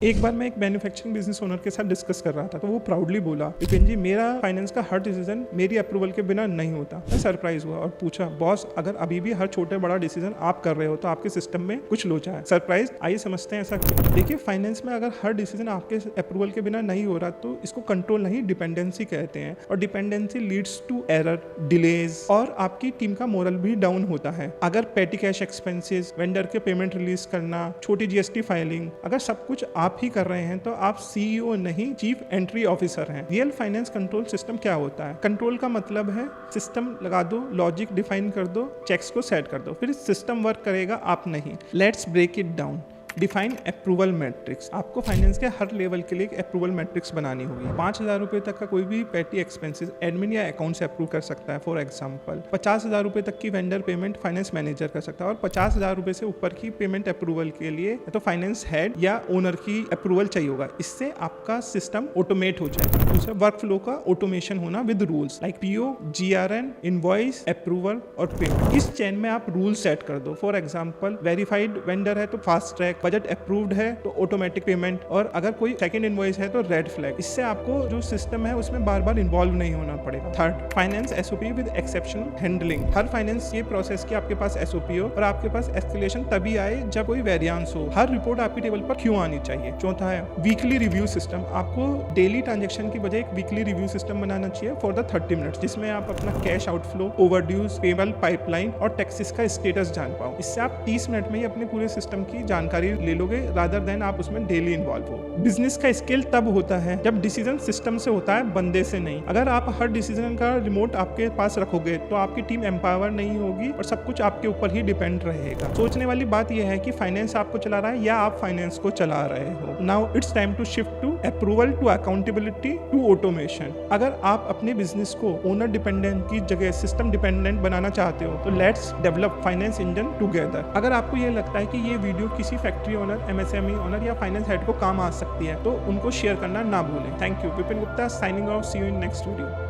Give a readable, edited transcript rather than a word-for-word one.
एक बार मैं एक मैन्युफैक्चरिंग बिजनेस ओनर के साथ डिस्कस कर रहा था तो वो प्राउडली बोला, विपिन जी मेरा फाइनेंस का हर डिसीजन मेरी अप्रूवल के बिना नहीं होता। मैं सरप्राइज हुआ और पूछा, बॉस अगर अभी भी हर छोटे बड़ा डिसीजन आप कर रहे हो तो आपके सिस्टम में कुछ लोचा है। सरप्राइज, आइए समझते हैं ऐसा क्यों। देखिए, फाइनेंस में अगर हर डिसीजन आपके अप्रूवल के बिना नहीं हो रहा तो इसको कंट्रोल नहीं, डिपेंडेंसी कहते हैं। और dependency leads to error, delays और आपकी टीम का मोरल भी डाउन होता है। अगर पेटी कैश एक्सपेंसेस, वेंडर के पेमेंट रिलीज करना, छोटी जीएसटी फाइलिंग, अगर सब कुछ आप ही कर रहे हैं तो आप सीईओ नहीं, चीफ एंट्री ऑफिसर हैं। रियल फाइनेंस कंट्रोल सिस्टम क्या होता है? कंट्रोल का मतलब है सिस्टम लगा दो, लॉजिक डिफाइन कर दो, चेक्स को सेट कर दो, फिर सिस्टम वर्क करेगा, आप नहीं। Let's break it down. Define approval matrix. आपको फाइनेंस के हर लेवल के लिए एक अप्रूवल मैट्रिक्स बनानी होगी। 5,000 रुपए तक का कोई भी पेटी एक्सपेंसेस एडमिन या अकाउंट से अप्रूव कर सकता है। फॉर एग्जांपल 50,000 रुपए तक की वेंडर पेमेंट फाइनेंस मैनेजर कर सकता है और 50,000 रुपए से ऊपर की पेमेंट अप्रूवल के लिए तो फाइनेंस हेड या ओनर की अप्रूवल चाहिए होगा। इससे आपका सिस्टम ऑटोमेट हो जाएगा। दूसरा, वर्क फ्लो का ऑटोमेशन होना with rules like PO, GRN, invoice, approval और पेमेंट। इस चेन में आप रूल सेट कर दो। फॉर एग्जाम्पल वेरीफाइड वेंडर है तो फास्ट ट्रैक, बजट अप्रूव्ड है तो ऑटोमेटिक पेमेंट, और अगर कोई सेकंड इनवॉइस है तो रेड फ्लैग। इससे आपको जो सिस्टम है उसमें बार बार इन्वॉल्व नहीं होना पड़ेगा। Third, finance SOP with exceptional handling. Her finance ये प्रोसेस की आपके पास एसओपी हो और आपके पास एस्केलेशन तभी आए जब कोई वेरिएंस हो। हर रिपोर्ट आपकी टेबल पर क्यों आनी चाहिए। चौथा है वीकली रिव्यू सिस्टम। आपको डेली ट्रांजेक्शन की बजाय एक वीकली रिव्यू सिस्टम बनाना चाहिए फॉर द 30 मिनट्स, जिसमें आप अपना cash outflow, overdues, payable pipeline और टैक्सेस का स्टेटस जान पाओ। इससे आप 30 मिनट में ही अपने पूरे सिस्टम की जानकारी ले लोगे रादर देन आप उसमें डेली इन्वॉल्व हो। बिजनेस का स्केल तब होता है जब डिसीजन सिस्टम से होता है, बंदे से नहीं। अगर आप हर डिसीजन का रिमोट आपके पास रखोगे तो आपकी टीम एम्पावर नहीं होगी और सब कुछ आपके ऊपर ही डिपेंड रहेगा। सोचने वाली बात यह है कि फाइनेंस आपको चला रहा है या आप फाइनेंस को चला रहे हो। Now it's time to shift to approval, to accountability, to automation. अगर आप अपने बिजनेस को ओनर डिपेंडेंट की जगह सिस्टम डिपेंडेंट बनाना चाहते हो तो let's develop finance engine together. अगर आपको यह लगता है कि ये वीडियो किसी फैक्ट्री ओनर, एमएसएमई ओनर या फाइनेंस हेड को काम आ सकती है तो उनको शेयर करना ना भूलें। Thank you. Vipin Gupta signing off. See you in next video.